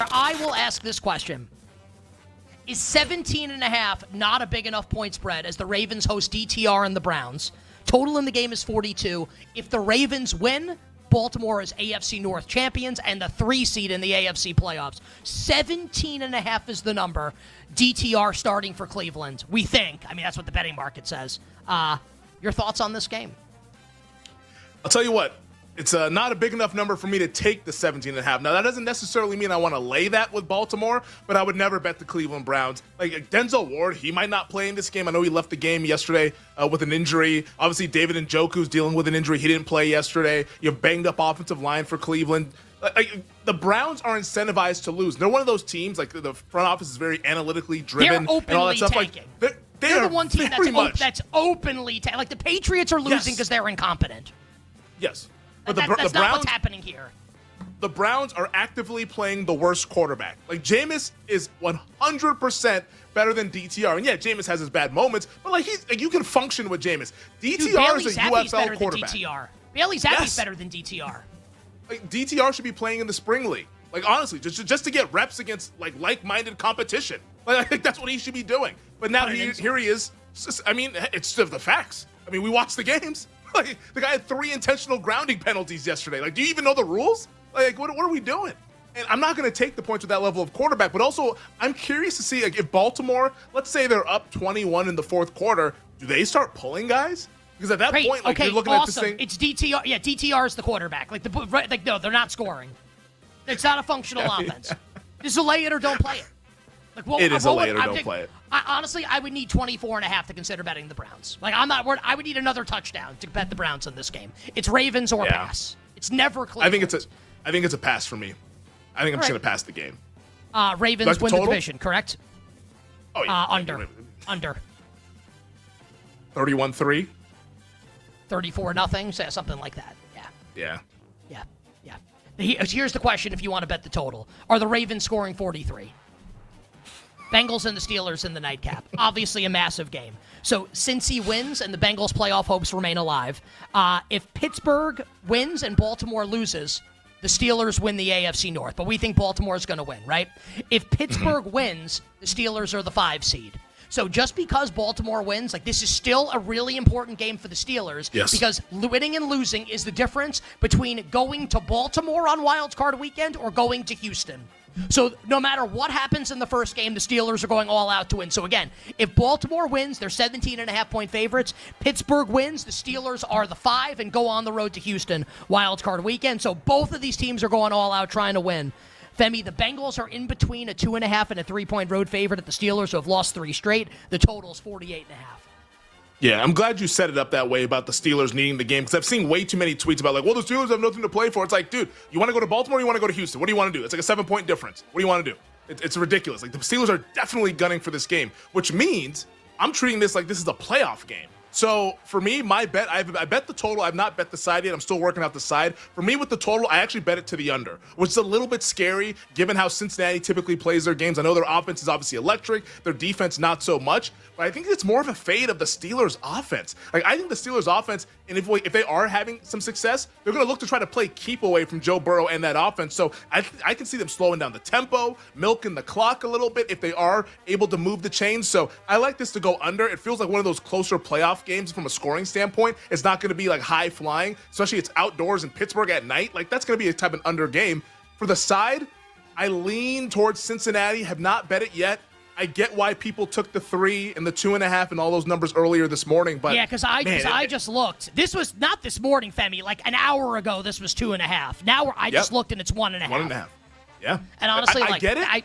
I will ask this question. Is 17.5 not a big enough point spread as the Ravens host DTR and the Browns? Total in the game is 42. If the Ravens win, Baltimore is AFC North champions and the 3 seed in the AFC playoffs. 17.5 is the number. DTR starting for Cleveland, we think. I mean, that's what the betting market says. Your thoughts on this game? I'll tell you what. It's not a big enough number for me to take the 17.5. Now, that doesn't necessarily mean I want to lay that with Baltimore, but I would never bet the Cleveland Browns. Like, Denzel Ward, he might not play in this game. I know he left the game yesterday with an injury. Obviously, David Njoku's dealing with an injury. He didn't play yesterday. You have banged-up offensive line for Cleveland. The Browns are incentivized to lose. They're one of those teams, like, the front office is very analytically driven. They're openly and all that stuff. tanking. They're the one team that's openly tanking. Like, the Patriots are losing because they're incompetent. Yes. But that's the not Browns, what's happening here. The Browns are actively playing the worst quarterback. Like, Jameis is 100% better than DTR. And yeah, Jameis has his bad moments, but you can function with Jameis. DTR is a UFL quarterback. Bailey Zappi's better than DTR. Like, DTR should be playing in the spring league. Like, honestly, just to get reps against like-minded competition. Like, I think that's what he should be doing. But now here he is. I mean, it's the facts. I mean, we watched the games. Like, the guy had 3 intentional grounding penalties yesterday. Like, do you even know the rules? Like, what are we doing? And I'm not going to take the points with that level of quarterback, but also I'm curious to see, like, if Baltimore, let's say they're up 21 in the fourth quarter, do they start pulling guys? Because at that point, you're looking at this thing. It's DTR. Yeah, DTR is the quarterback. No, they're not scoring. It's not a functional offense. Just lay it or don't play it. It is a lay it or don't play it. Honestly, I would need 24.5 to consider betting the Browns. I would need another touchdown to bet the Browns in this game. It's Ravens or pass. It's never Cleveland. I think it's a pass for me. I think I'm just going to pass the game. Ravens win the division, correct? Oh, yeah. Under. 31-3? 34-0, something like that. Yeah. Here's the question if you want to bet the total. Are the Ravens scoring 43? Bengals and the Steelers in the nightcap. Obviously a massive game. So Cincy wins and the Bengals' playoff hopes remain alive. If Pittsburgh wins and Baltimore loses, the Steelers win the AFC North. But we think Baltimore's going to win, right? If Pittsburgh wins, the Steelers are the 5 seed. So just because Baltimore wins, this is still a really important game for the Steelers. Yes. Because winning and losing is the difference between going to Baltimore on Wild Card Weekend or going to Houston. So no matter what happens in the first game, the Steelers are going all out to win. So again, if Baltimore wins, they're 17.5-point favorites. Pittsburgh wins, the Steelers are the 5 and go on the road to Houston Wild Card Weekend. So both of these teams are going all out trying to win. Femi, the Bengals are in between a 2.5 and a 3-point road favorite at the Steelers, who have lost 3 straight. The total is 48.5. Yeah, I'm glad you set it up that way about the Steelers needing the game, because I've seen way too many tweets about, the Steelers have nothing to play for. It's like, dude, you want to go to Baltimore or you want to go to Houston? What do you want to do? It's like a 7-point difference. What do you want to do? It's ridiculous. The Steelers are definitely gunning for this game, which means I'm treating this like this is a playoff game. So for me, my bet, I bet the total. I've not bet the side yet. I'm still working out the side. For me, with the total, I actually bet it to the under, which is a little bit scary given how Cincinnati typically plays their games. I know their offense is obviously electric, their defense not so much, but I think it's more of a fade of the Steelers' offense. I think the Steelers' offense, and if they are having some success, they're going to look to try to play keep away from Joe Burrow and that offense. So I can see them slowing down the tempo, milking the clock a little bit if they are able to move the chains. So I like this to go under. It feels like one of those closer playoff games from a scoring standpoint. It's not going to be high flying, especially it's outdoors in Pittsburgh at night. That's going to be a type of under game. For the side, I lean towards Cincinnati. Have not bet it yet. I get why people took the 3 and the 2.5 and all those numbers earlier this morning, but yeah, because I just looked. This was not this morning, Femi. An hour ago, this was 2.5. Now I just looked and it's 1.5. 1.5. Yeah, and honestly, I get it.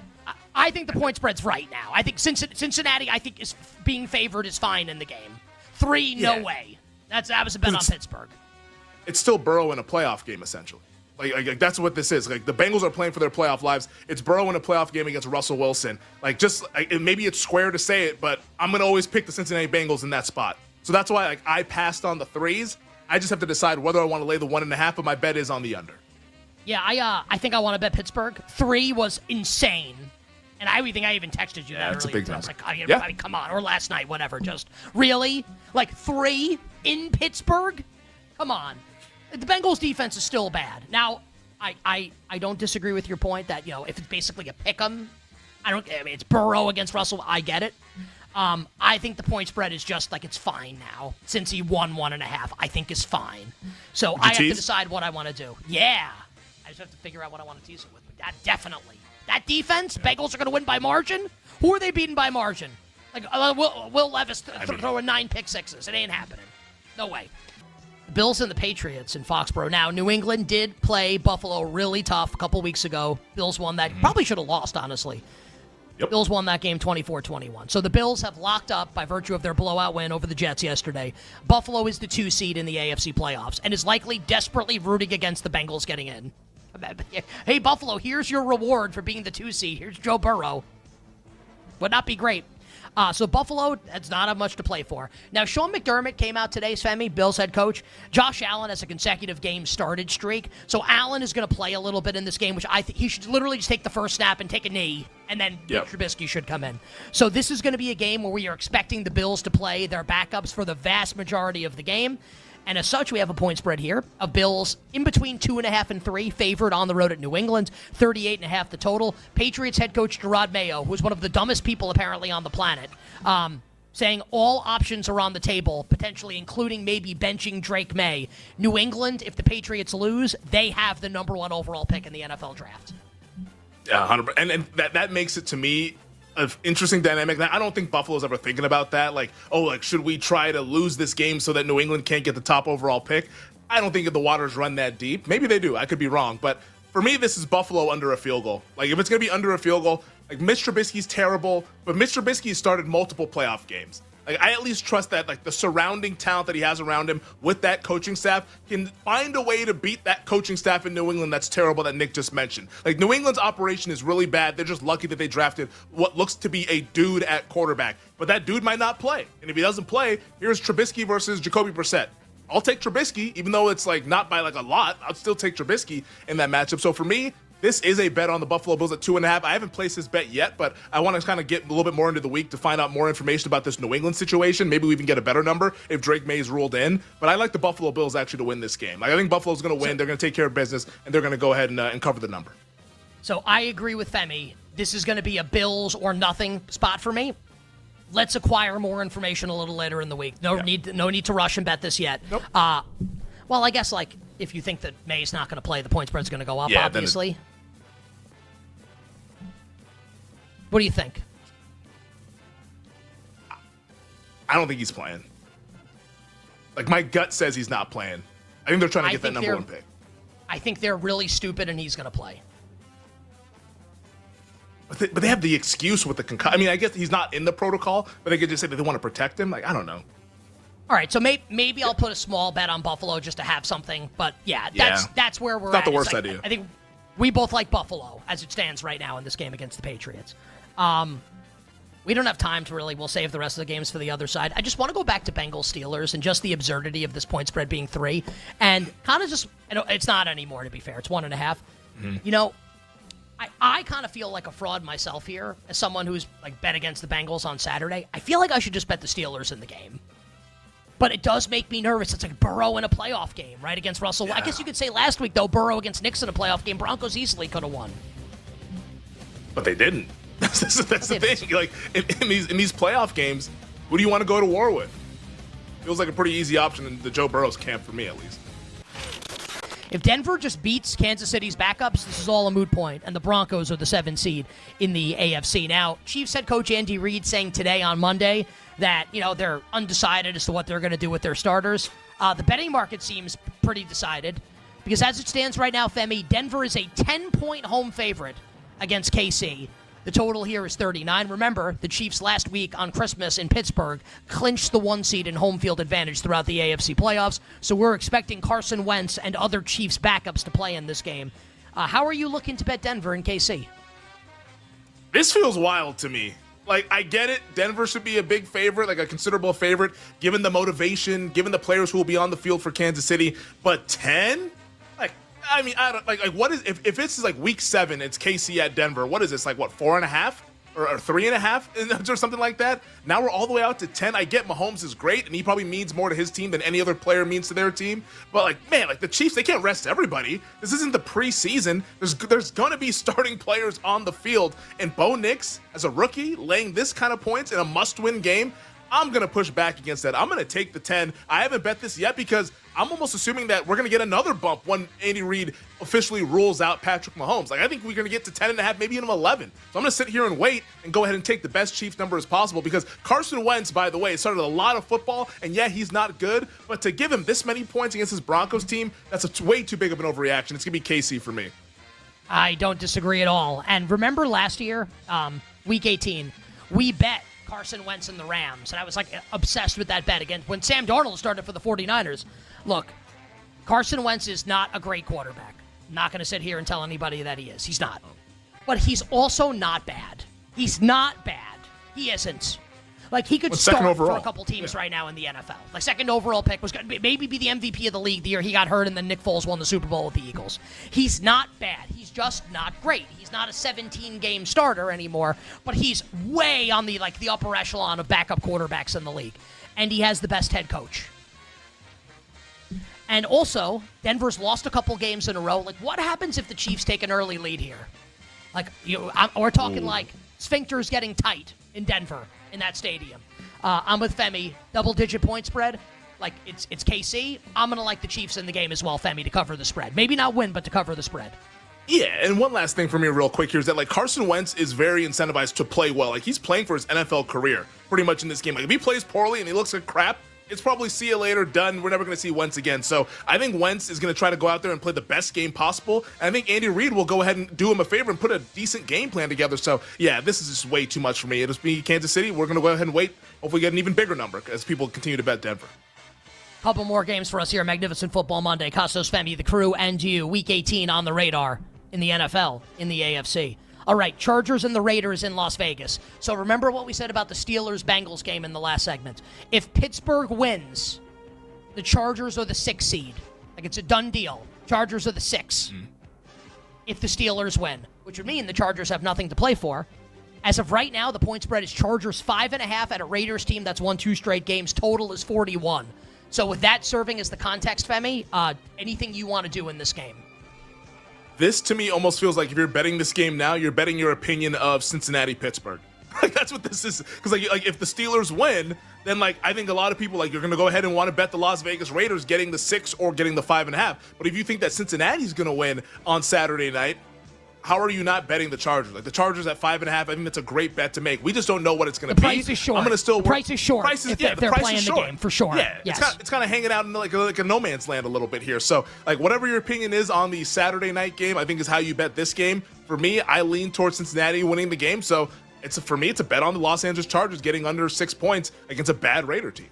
I think the point spread's right now. I think Cincinnati, is being favored is fine in the game. 3, no way. That was a bet on Pittsburgh. It's still Burrow in a playoff game, essentially. That's what this is. The Bengals are playing for their playoff lives. It's Burrow in a playoff game against Russell Wilson. Maybe it's square to say it, but I'm going to always pick the Cincinnati Bengals in that spot. So that's why I passed on the 3s. I just have to decide whether I want to lay the 1.5, but my bet is on the under. Yeah, I think I want to bet Pittsburgh. 3 was insane. And I even texted you that earlier. I was like, I mean, come on. Or last night, whatever. Just, really? 3 in Pittsburgh? Come on. The Bengals defense is still bad. Now, I don't disagree with your point that, if it's basically a pick 'em, it's Burrow against Russell. I get it. I think the point spread is just like it's fine now since he won 1.5. I think is fine. So I have to decide what I want to do. Yeah, I just have to figure out what I want to tease it with. But that definitely, that defense, Bengals are going to win by margin. Who are they beating by margin? Like Will Levis throwing 9 pick sixes. It ain't happening. No way. Bills and the Patriots in Foxborough. Now, New England did play Buffalo really tough a couple weeks ago. Bills won that. Probably should have lost, honestly. Yep. Bills won that game 24-21. So the Bills have locked up by virtue of their blowout win over the Jets yesterday. Buffalo is the 2 seed in the AFC playoffs and is likely desperately rooting against the Bengals getting in. Hey, Buffalo, here's your reward for being the 2 seed. Here's Joe Burrow. Would not be great. So Buffalo, that's not much to play for. Now, Sean McDermott came out today, Femi, Bills head coach. Josh Allen has a consecutive game started streak. So Allen is going to play a little bit in this game, which I think he should literally just take the first snap and take a knee, and then Trubisky should come in. So this is going to be a game where we are expecting the Bills to play their backups for the vast majority of the game. And as such, we have a point spread here of Bills in between 2.5 and 3, favored on the road at New England, 38.5 the total. Patriots head coach Gerard Mayo, who's one of the dumbest people apparently on the planet, saying all options are on the table, potentially including maybe benching Drake May. New England, if the Patriots lose, they have the number 1 overall pick in the NFL draft. Yeah, 100%. And that makes it, to me, an interesting dynamic. I don't think Buffalo's ever thinking about that. Should we try to lose this game so that New England can't get the top overall pick? I don't think the waters run that deep. Maybe they do. I could be wrong. But for me, this is Buffalo under a field goal. If it's going to be under a field goal, Mitch Trubisky's terrible, but Mitch Trubisky started multiple playoff games. I at least trust that the surrounding talent that he has around him with that coaching staff can find a way to beat that coaching staff in New England that's terrible that Nick just mentioned. New England's operation is really bad. They're just lucky that they drafted what looks to be a dude at quarterback. But that dude might not play. And if he doesn't play, here's Trubisky versus Jacoby Brissett. I'll take Trubisky, even though it's not by a lot. I'll still take Trubisky in that matchup. So for me, this is a bet on the Buffalo Bills at 2.5. I haven't placed this bet yet, but I want to kind of get a little bit more into the week to find out more information about this New England situation. Maybe we even get a better number if Drake May's ruled in. But I like the Buffalo Bills actually to win this game. I think Buffalo's going to win. They're going to take care of business, and they're going to go ahead and cover the number. So I agree with Femi. This is going to be a Bills or nothing spot for me. Let's acquire more information a little later in the week. No need to rush and bet this yet. Nope. Well, I guess if you think that May's not going to play, the point spread's going to go up, obviously. What do you think? I don't think he's playing. My gut says he's not playing. I think they're trying to get that number 1 pick. I think they're really stupid and he's going to play. But they have the excuse with the concussion. I guess he's not in the protocol, but they could just say that they want to protect him. I don't know. All right, so maybe I'll put a small bet on Buffalo just to have something. But that's where we're at. Not the worst idea. I think we both like Buffalo as it stands right now in this game against the Patriots. We don't have time to we'll save the rest of the games for the other side. I just want to go back to Bengals Steelers and just the absurdity of this point spread being 3 and kind of just, it's not anymore to be fair. It's 1.5. Mm-hmm. I kind of feel like a fraud myself here as someone who's bet against the Bengals on Saturday. I feel like I should just bet the Steelers in the game. But it does make me nervous. It's Burrow in a playoff game, right, against Russell. Yeah. I guess you could say last week, though, Burrow against Nixon in a playoff game, Broncos easily could have won. But they didn't. That's the thing. In these playoff games, who do you want to go to war with? Feels like a pretty easy option in the Joe Burrow's camp for me, at least. If Denver just beats Kansas City's backups, this is all a moot point, and the Broncos are the 7 seed in the AFC. Now, Chiefs head coach Andy Reid saying today on Monday that, they're undecided as to what they're going to do with their starters. The betting market seems pretty decided because as it stands right now, Femi, Denver is a 10-point home favorite against KC. The total here is 39. Remember, the Chiefs last week on Christmas in Pittsburgh clinched the 1 seed and home field advantage throughout the AFC playoffs, so we're expecting Carson Wentz and other Chiefs backups to play in this game. How are you looking to bet Denver and KC? This feels wild to me. I get it. Denver should be a big favorite, a considerable favorite, given the motivation, given the players who will be on the field for Kansas City. But 10? I don't what is if it's week 7, it's KC at Denver. What is this? 4.5? or 3.5 or something like that. Now we're all the way out to 10. I get Mahomes is great, and he probably means more to his team than any other player means to their team. But like, man, like the Chiefs, they can't rest everybody. This isn't the preseason. There's going to be starting players on the field, and Bo Nix, as a rookie, laying this kind of points in a must-win game, I'm going to push back against that. I'm going to take the 10. I haven't bet this yet because I'm almost assuming that we're going to get another bump when Andy Reid officially rules out Patrick Mahomes. Like, I think we're going to get to 10.5, maybe even 11. So I'm going to sit here and wait and go ahead and take the best Chiefs number as possible because Carson Wentz, by the way, started a lot of football, and yeah, he's not good, but to give him this many points against his Broncos team, that's way too big of an overreaction. It's going to be KC for me. I don't disagree at all. And remember last year, week 18, we bet Carson Wentz and the Rams, and I was like obsessed with that bet again when Sam Darnold started for the 49ers. Look, Carson Wentz is not a great quarterback. I'm not going to sit here and tell anybody that he is. He's not. But he's also not bad. He's not bad. He isn't. Like, he could start for a couple teams right now in the NFL. Like, second overall pick was going to maybe be the MVP of the league the year he got hurt, and then Nick Foles won the Super Bowl with the Eagles. He's not bad. He's just not great. He's not a 17-game starter anymore, but he's way on the upper echelon of backup quarterbacks in the league. And he has the best head coach. And also, Denver's lost a couple games in a row. Like, what happens if the Chiefs take an early lead here? Like, we're talking like sphincters getting tight in Denver in that stadium. I'm with Femi. Double-digit point spread. Like, it's KC. I'm going to like the Chiefs in the game as well, Femi, to cover the spread. Maybe not win, but to cover the spread. Yeah, and one last thing for me real quick here is that, like, Carson Wentz is very incentivized to play well. Like, he's playing for his NFL career pretty much in this game. Like, if he plays poorly and he looks like crap, it's probably see you later, done. We're never going to see Wentz again. So I think Wentz is going to try to go out there and play the best game possible. And I think Andy Reid will go ahead and do him a favor and put a decent game plan together. So, yeah, this is just way too much for me. It'll be Kansas City. We're going to go ahead and wait. Hopefully get an even bigger number as people continue to bet Denver. Couple more games for us here. Magnificent Football Monday. Costos, Femi, the crew, and you. Week 18 on the radar in the NFL, in the AFC. All right, Chargers and the Raiders in Las Vegas. So remember what we said about the Steelers-Bengals game in the last segment. If Pittsburgh wins, the Chargers are the 6th seed. Like, it's a done deal. Chargers are the 6. If the Steelers win, which would mean the Chargers have nothing to play for. As of right now, the point spread is Chargers 5.5 at a Raiders team that's won 2 straight games. Total is 41. So with that serving as the context, Femi, anything you want to do in this game? This, to me, almost feels like if you're betting this game now, you're betting your opinion of Cincinnati-Pittsburgh. Like, that's what this is. Because, like, if the Steelers win, then, like, I think a lot of people, like, you're going to go ahead and want to bet the Las Vegas Raiders getting the 6 or getting the 5.5. But if you think that Cincinnati's going to win on Saturday night, how are you not betting the Chargers? Like, the Chargers at 5.5, I think that's a great bet to make. We just don't know what it's going to be. The price is short. I'm going to still the price is short. If they're playing the game, for sure. Yeah, yes. It's kind of hanging out in like a no man's land a little bit here. So, like, whatever your opinion is on the Saturday night game, I think is how you bet this game. For me, I lean towards Cincinnati winning the game. So, for me, it's a bet on the Los Angeles Chargers getting under 6 points against a bad Raider team.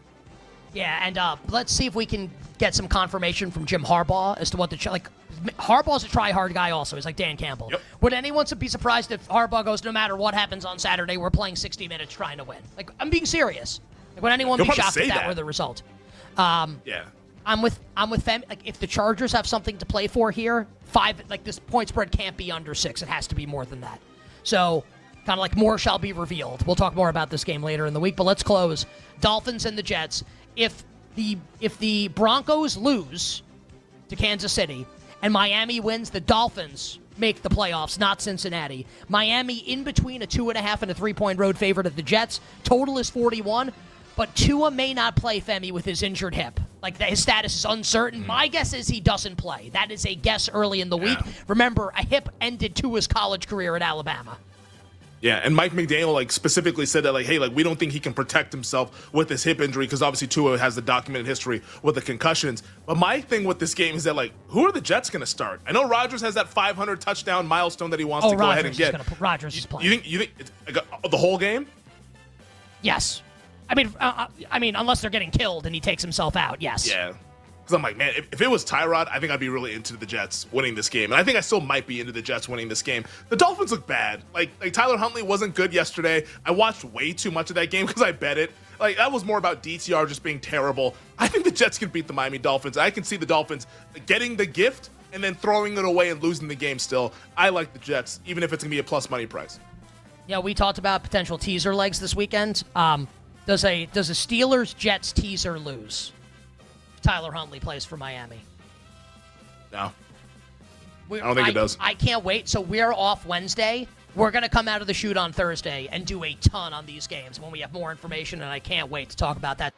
Yeah, and let's see if we can get some confirmation from Jim Harbaugh as to what Harbaugh's a try-hard guy also. He's like Dan Campbell. Yep. Would anyone be surprised if Harbaugh goes, no matter what happens on Saturday, we're playing 60 minutes trying to win? Like, I'm being serious. Like, would anyone be shocked if that were the result? Yeah. I'm with Fem. Like, if the Chargers have something to play for here, this point spread can't be under 6. It has to be more than that. So, kind of like more shall be revealed. We'll talk more about this game later in the week, but let's close. Dolphins and the Jets. If the Broncos lose to Kansas City and Miami wins, the Dolphins make the playoffs, not Cincinnati. Miami in between a 2.5 and a 3-point road favorite at the Jets. Total is 41, but Tua may not play, Femi, with his injured hip. Like, his status is uncertain. My guess is he doesn't play. That is a guess early in the week. Remember, a hip ended Tua's college career at Alabama. Yeah, and Mike McDaniel, like, specifically said that, like, hey, like, we don't think he can protect himself with his hip injury because obviously Tua has the documented history with the concussions. But my thing with this game is that, like, who are the Jets going to start? I know Rodgers has that 500 touchdown milestone that he wants to go ahead and get. Rodgers is playing. You think it's, like, the whole game? Yes. I mean, unless they're getting killed and he takes himself out, yes. Yeah. Because I'm like, man, if it was Tyrod, I think I'd be really into the Jets winning this game. And I think I still might be into the Jets winning this game. The Dolphins look bad. Like Tyler Huntley wasn't good yesterday. I watched way too much of that game because I bet it. Like, that was more about DTR just being terrible. I think the Jets can beat the Miami Dolphins. I can see the Dolphins getting the gift and then throwing it away and losing the game still. I like the Jets, even if it's going to be a plus money price. Yeah, we talked about potential teaser legs this weekend. Does a Steelers-Jets teaser lose? Tyler Huntley plays for Miami. No. I don't think it does. I can't wait. So we're off Wednesday. We're going to come out of the shoot on Thursday and do a ton on these games when we have more information, and I can't wait to talk about that.